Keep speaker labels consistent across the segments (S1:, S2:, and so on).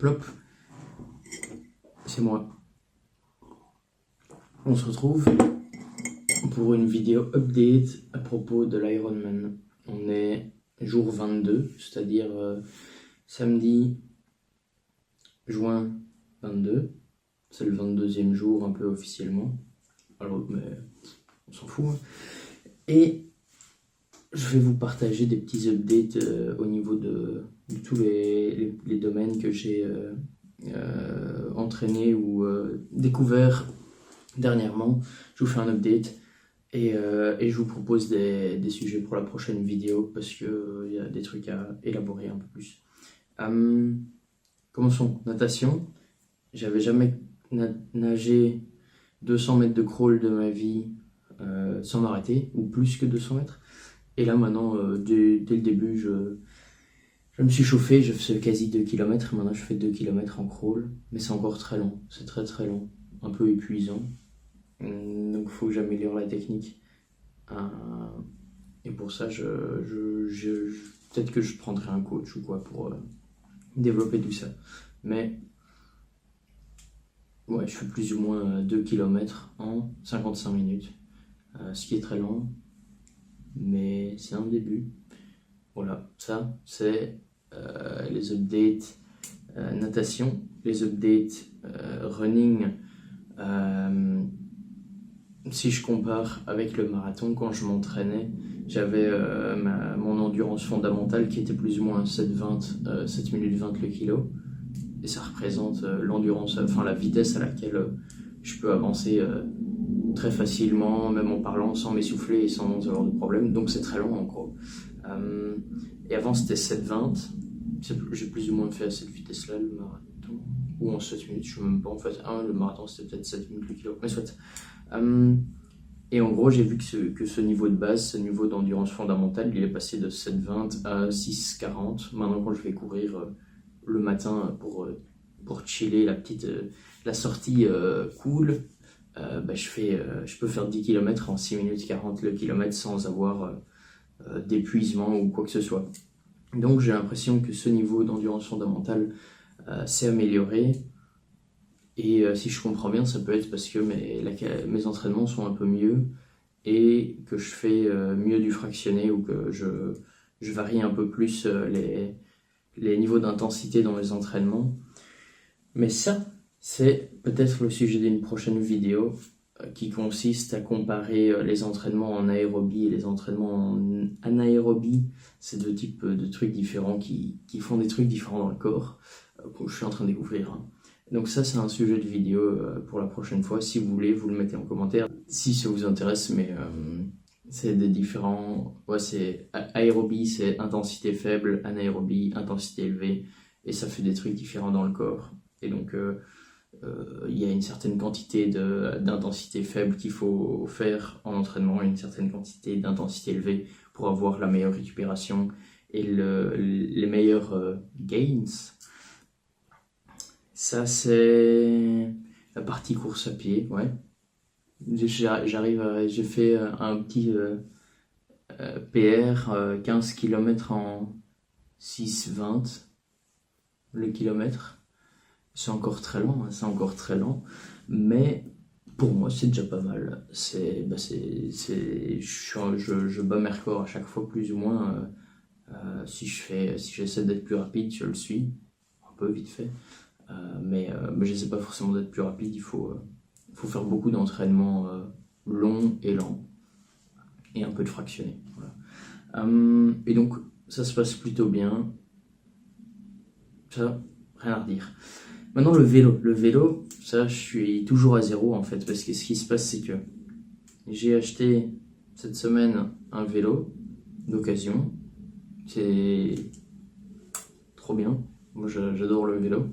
S1: Plop, c'est moi. On se retrouve pour une vidéo update à propos de l'Ironman. On est jour 22, c'est-à-dire samedi, juin 22. C'est le 22e jour un peu officiellement. Alors, mais on s'en fout. Hein. Et je vais vous partager des petits updates au niveau de tous les domaines que j'ai entraîné ou découvert dernièrement. Je vous fais un update et je vous propose des sujets pour la prochaine vidéo parce qu'il y a des trucs à élaborer un peu plus. Commençons. Natation. J'avais jamais nagé 200 mètres de crawl de ma vie sans m'arrêter, ou plus que 200 mètres. Et là maintenant, dès le début, je me suis chauffé, je fais quasi 2 km, maintenant je fais 2 km en crawl, mais c'est encore très long, c'est très très long, un peu épuisant, donc il faut que j'améliore la technique. Et pour ça, peut-être que je prendrai un coach ou quoi pour développer tout ça. Mais ouais, je fais plus ou moins 2 km en 55 minutes, ce qui est très long, mais c'est un début. Voilà, ça c'est les updates natation, les updates running. Si je compare avec le marathon, quand je m'entraînais, j'avais mon endurance fondamentale qui était plus ou moins 7 minutes 20 le kilo. Et ça représente l'endurance, enfin la vitesse à laquelle je peux avancer très facilement, même en parlant, sans m'essouffler et sans avoir de problème. Donc c'est très long en gros. Et avant c'était 7,20. J'ai plus ou moins fait à cette vitesse-là le marathon. Ou en 7 minutes, je ne sais même pas en fait. Le marathon c'était peut-être 7 minutes le kilo. Mais soit. Et en gros j'ai vu que ce niveau de base, ce niveau d'endurance fondamentale, il est passé de 7,20 à 6,40. Maintenant quand je vais courir le matin pour chiller la sortie cool, je peux faire 10 km en 6 minutes 40 le kilomètre sans avoir d'épuisement ou quoi que ce soit. Donc j'ai l'impression que ce niveau d'endurance fondamentale s'est amélioré. Et si je comprends bien, ça peut être parce que mes entraînements sont un peu mieux et que je fais mieux du fractionné ou que je varie un peu plus les niveaux d'intensité dans les entraînements. Mais ça, c'est peut-être le sujet d'une prochaine vidéo qui consiste à comparer les entraînements en aérobie et les entraînements en anaérobie. C'est deux types de trucs différents qui font des trucs différents dans le corps, que je suis en train de découvrir. Hein. Donc ça, c'est un sujet de vidéo pour la prochaine fois. Si vous voulez, vous le mettez en commentaire. Si ça vous intéresse, mais c'est des différents... Ouais, c'est aérobie, c'est intensité faible, anaérobie, intensité élevée. Et ça fait des trucs différents dans le corps. Et donc, il y a une certaine quantité d'intensité faible qu'il faut faire en entraînement et une certaine quantité d'intensité élevée pour avoir la meilleure récupération et les meilleurs gains. Ça, c'est la partie course à pied, ouais. J'ai fait un petit PR, 15 km en 6,20 le kilomètre. C'est encore très lent, hein, c'est encore très lent, mais pour moi c'est déjà pas mal. Je bats mes records à chaque fois plus ou moins. Si j'essaie d'être plus rapide, je le suis, un peu vite fait. Mais j'essaie pas forcément d'être plus rapide, il faut faire beaucoup d'entraînement long et lent, et un peu de fractionné. Voilà. Et donc ça se passe plutôt bien. Ça, rien à redire. Maintenant le vélo, ça je suis toujours à zéro en fait, parce que ce qui se passe c'est que j'ai acheté cette semaine un vélo d'occasion, c'est trop bien, moi j'adore le vélo,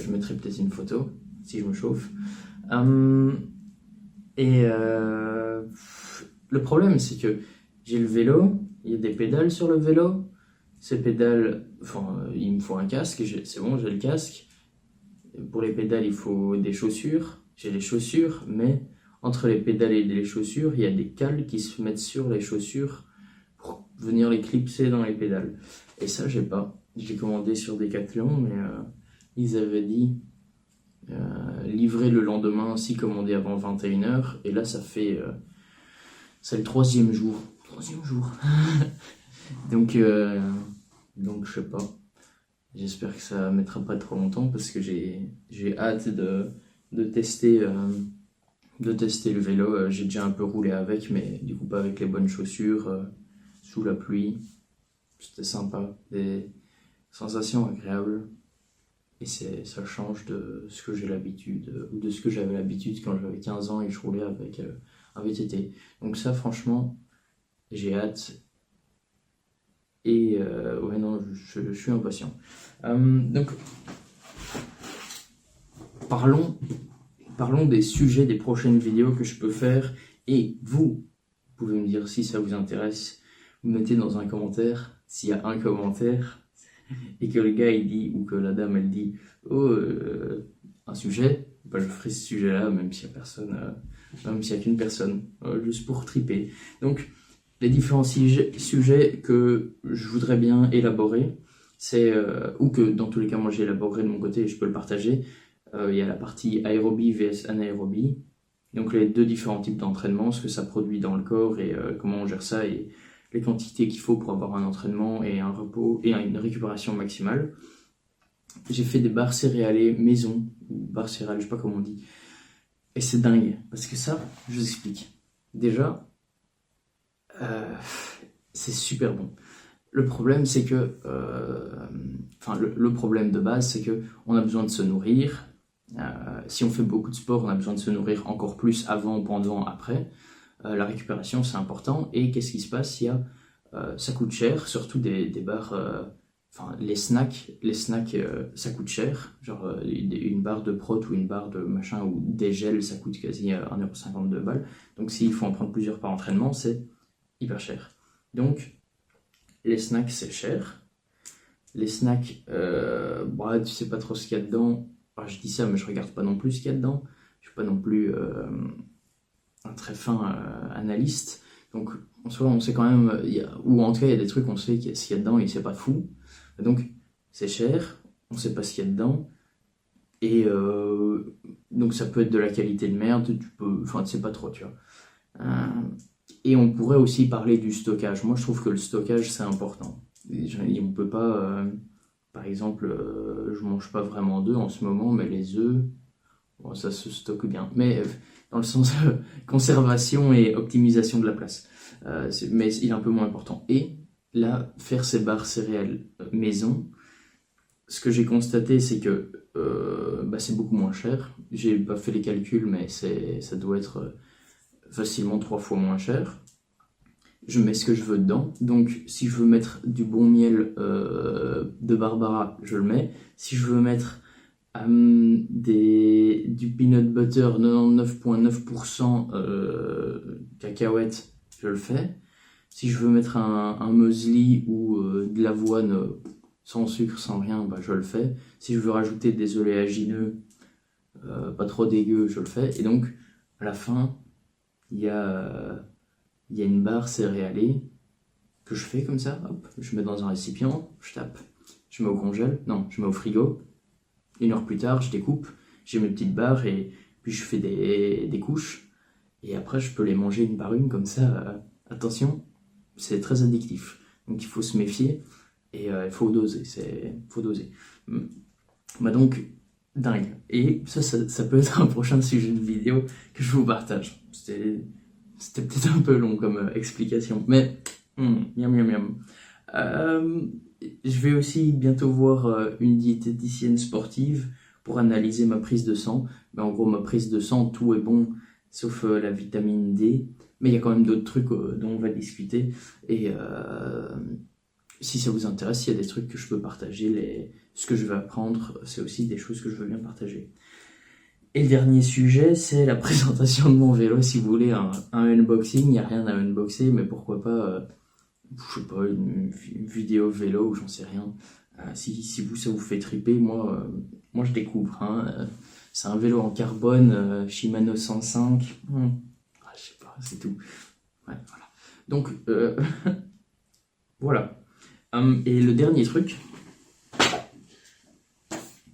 S1: je mettrai peut-être une photo si je me chauffe. Le problème c'est que j'ai le vélo, il y a des pédales sur le vélo, ces pédales, il me faut un casque, c'est bon j'ai le casque. Pour les pédales, il faut des chaussures. J'ai les chaussures, mais entre les pédales et les chaussures, il y a des cales qui se mettent sur les chaussures pour venir les clipser dans les pédales. Et ça, j'ai pas. J'ai commandé sur Decathlon, mais ils avaient dit livrer le lendemain si commandé avant 21h, et là ça fait c'est le troisième jour donc je sais pas, j'espère que ça mettra pas trop longtemps parce que j'ai hâte de tester le vélo. J'ai déjà un peu roulé avec, mais du coup pas avec les bonnes chaussures, sous la pluie. C'était sympa, des sensations agréables, et ça change de ce que j'ai l'habitude, ou de ce que j'avais l'habitude quand j'avais 15 ans et que je roulais avec un VTT. Donc ça, franchement, j'ai hâte, et ouais, non, je suis impatient. Donc, parlons des sujets des prochaines vidéos que je peux faire, et vous pouvez me dire si ça vous intéresse. Vous mettez dans un commentaire, s'il y a un commentaire, et que le gars il dit, ou que la dame elle dit, oh, un sujet, bah, je ferai ce sujet-là, même s'il n'y a personne, même s'il n'y a qu'une personne, juste pour triper. Donc, les différents sujets que je voudrais bien élaborer, c'est, ou que dans tous les cas moi j'ai élaboré de mon côté et je peux le partager. Il y a la partie aérobie vs anaérobie, donc les deux différents types d'entraînement, ce que ça produit dans le corps et comment on gère ça, et les quantités qu'il faut pour avoir un entraînement et un repos et une récupération maximale. J'ai fait des barres céréales maison, ou barres céréales, je sais pas comment on dit, et c'est dingue, parce que ça, je vous explique. Déjà, c'est super bon. Le problème, c'est que, le problème de base, c'est que on a besoin de se nourrir. Si on fait beaucoup de sport, on a besoin de se nourrir encore plus avant, pendant, après. La récupération, c'est important. Et qu'est-ce qui se passe? Ça coûte cher, surtout des barres. Les snacks, ça coûte cher. Genre une barre de prot ou une barre de machin ou des gels, ça coûte quasi 1,52 €. Donc s'il faut en prendre plusieurs par entraînement, c'est hyper cher. Donc les snacks, c'est cher. Les snacks, tu sais pas trop ce qu'il y a dedans. Enfin, je dis ça, mais je regarde pas non plus ce qu'il y a dedans. Je suis pas non plus un très fin analyste. Donc, en soi, on sait quand même, ou en tout cas, il y a des trucs, on sait ce qu'il y a dedans et c'est pas fou. Donc, c'est cher, on sait pas ce qu'il y a dedans. Et donc, ça peut être de la qualité de merde, tu sais pas trop, tu vois. Et on pourrait aussi parler du stockage. Moi, je trouve que le stockage, c'est important. On peut pas, par exemple, je mange pas vraiment d'œufs en ce moment, mais les œufs, bon, ça se stocke bien. Mais dans le sens conservation et optimisation de la place. Mais il est un peu moins important. Et là, faire ces barres céréales maison, ce que j'ai constaté, c'est que c'est beaucoup moins cher. J'ai pas fait les calculs, mais ça doit être facilement 3 fois moins cher. Je mets ce que je veux dedans. Donc, si je veux mettre du bon miel de Barbara, je le mets. Si je veux mettre du peanut butter 99,9% cacahuètes, je le fais. Si je veux mettre un muesli ou de l'avoine sans sucre, sans rien, je le fais. Si je veux rajouter des oléagineux pas trop dégueux, je le fais. Et donc, à la fin, il y a une barre céréalée que je fais comme ça, hop, je mets dans un récipient, je tape, je mets au frigo. 1 heure plus tard, je découpe, j'ai mes petites barres et puis je fais des couches. Et après, je peux les manger une par une comme ça. Attention, c'est très addictif. Donc il faut se méfier et il faut doser. Donc, dingue. Et ça peut être un prochain sujet de vidéo que je vous partage. C'était peut-être un peu long comme explication, mais miam. Je vais aussi bientôt voir une diététicienne sportive pour analyser ma prise de sang. Mais en gros, ma prise de sang, tout est bon, sauf la vitamine D. Mais il y a quand même d'autres trucs dont on va discuter. Et si ça vous intéresse, il y a des trucs que je peux partager. Ce que je vais apprendre, c'est aussi des choses que je veux bien partager. Et le dernier sujet, c'est la présentation de mon vélo. Si vous voulez un unboxing, il n'y a rien à unboxer, mais pourquoi pas... je sais pas, une vidéo vélo ou j'en sais rien. Si vous, ça vous fait triper, moi je découvre. C'est un vélo en carbone, Shimano 105. Je sais pas, c'est tout. Ouais, voilà. Donc, voilà. Et le dernier truc,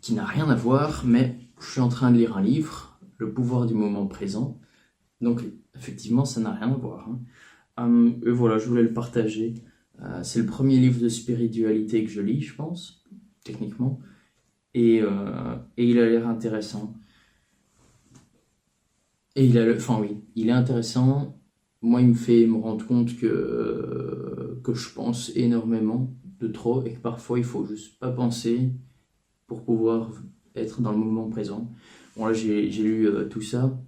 S1: qui n'a rien à voir, mais je suis en train de lire un livre, Le pouvoir du moment présent. Donc, effectivement, ça n'a rien à voir. Et voilà, je voulais le partager. C'est le premier livre de spiritualité que je lis, je pense, techniquement. Et il a l'air intéressant. Et il est intéressant. Moi, il me fait me rendre compte que je pense énormément de trop et que parfois, il faut juste pas penser pour pouvoir être dans le moment présent. Bon, là, j'ai lu tout ça.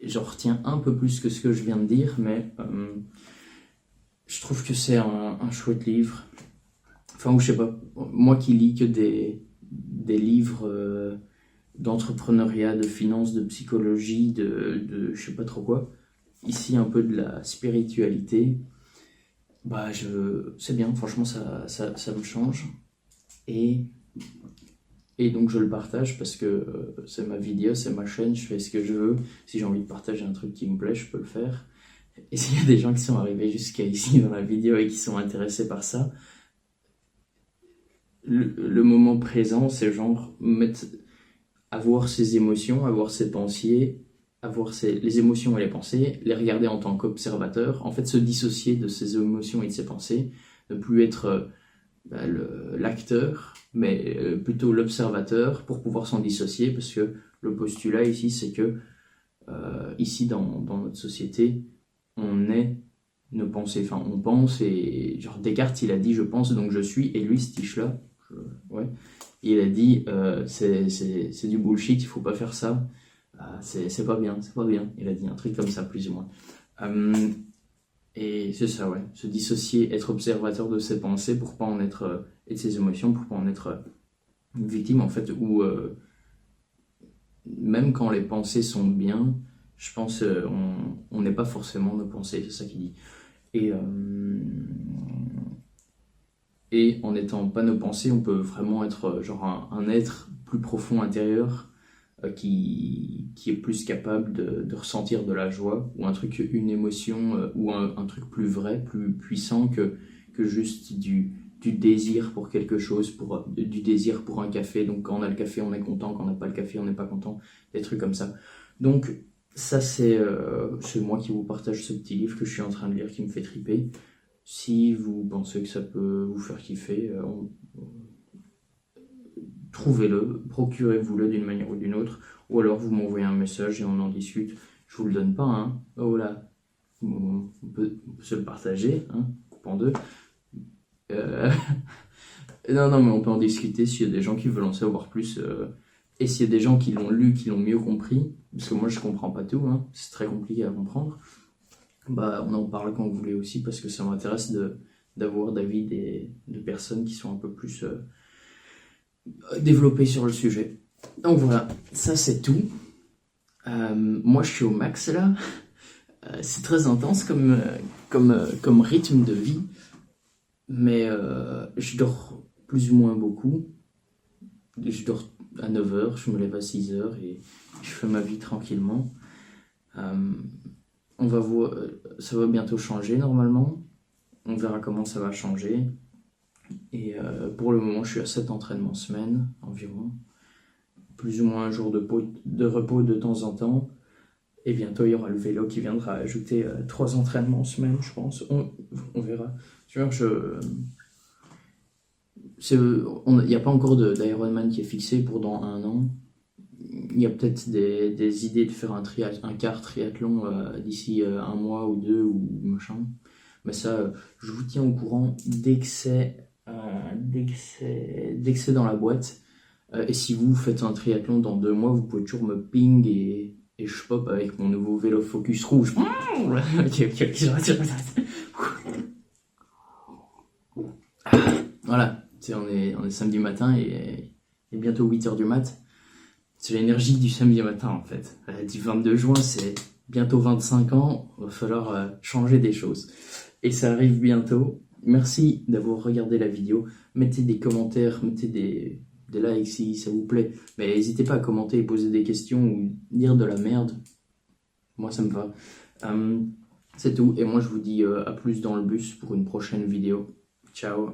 S1: J'en retiens un peu plus que ce que je viens de dire, mais je trouve que c'est un chouette livre. Enfin, je sais pas, moi qui lis que des livres d'entrepreneuriat, de finance, de psychologie, de je sais pas trop quoi, ici un peu de la spiritualité, bah c'est bien, franchement ça me change. Et donc je le partage parce que c'est ma vidéo, c'est ma chaîne, je fais ce que je veux. Si j'ai envie de partager un truc qui me plaît, je peux le faire. Et s'il y a des gens qui sont arrivés jusqu'à ici dans la vidéo et qui sont intéressés par ça, le moment présent, c'est genre avoir ses émotions, avoir ses pensées, les émotions et les pensées, les regarder en tant qu'observateur, en fait se dissocier de ses émotions et de ses pensées, ne plus être l'acteur, mais plutôt l'observateur pour pouvoir s'en dissocier, parce que le postulat ici, c'est que ici dans notre société, on est nos pensées, enfin on pense, et genre Descartes il a dit je pense donc je suis, et lui ce tiche-là, ouais, il a dit c'est du bullshit, il faut pas faire ça, c'est pas bien, il a dit un truc comme ça plus ou moins. Et c'est ça, ouais, se dissocier, être observateur de ses pensées pour pas en être, et de ses émotions pour pas en être une victime en fait, ou même quand les pensées sont bien, je pense on n'est pas forcément nos pensées, c'est ça qu'il dit. Et en n'étant pas nos pensées, on peut vraiment être genre un être plus profond intérieur qui est plus capable de ressentir de la joie ou un truc, une émotion ou un truc plus vrai, plus puissant que juste du désir pour quelque chose, du désir pour un café. Donc quand on a le café, on est content, quand on n'a pas le café, on n'est pas content, des trucs comme ça. Donc ça, c'est moi qui vous partage ce petit livre que je suis en train de lire qui me fait triper. Si vous pensez que ça peut vous faire kiffer, trouvez-le, procurez-vous-le d'une manière ou d'une autre, ou alors vous m'envoyez un message et on en discute. Je vous le donne pas, hein. Oh là, on peut se le partager, hein, coupe en deux. Non, mais on peut en discuter s'il y a des gens qui veulent en savoir plus. Et s'il y a des gens qui l'ont lu, qui l'ont mieux compris, parce que moi je comprends pas tout, hein, c'est très compliqué à comprendre, bah on en parle quand vous voulez aussi, parce que ça m'intéresse d'avoir d'avis de personnes qui sont un peu plus développées sur le sujet. Donc voilà, ça c'est tout. Moi je suis au max là. C'est très intense comme rythme de vie, mais je dors plus ou moins beaucoup. Je dors à 9h, je me lève à 6h et je fais ma vie tranquillement. On va voir, ça va bientôt changer normalement. On verra comment ça va changer. Et pour le moment, je suis à 7 entraînements semaine environ. Plus ou moins un jour de repos de temps en temps. Et bientôt, il y aura le vélo qui viendra ajouter 3 entraînements semaine, je pense. On verra. Il n'y a pas encore d'Ironman qui est fixé pour dans 1 an. Il y a peut-être des idées de faire un quart triathlon d'ici 1 mois ou 2 ou machin. Mais ça, je vous tiens au courant dès que c'est dans la boîte. Et si vous faites un triathlon dans 2 mois, vous pouvez toujours me ping et je pop avec mon nouveau vélo Focus rouge. Ok, j'arrête. Voilà, on est samedi matin et bientôt 8h du mat. C'est l'énergie du samedi matin en fait. Du 22 juin, c'est bientôt 25 ans, il va falloir changer des choses. Et ça arrive bientôt. Merci d'avoir regardé la vidéo. Mettez des commentaires, mettez des likes si ça vous plaît. Mais n'hésitez pas à commenter et poser des questions ou dire de la merde. Moi ça me va. C'est tout. Et moi je vous dis à plus dans le bus pour une prochaine vidéo. Ciao.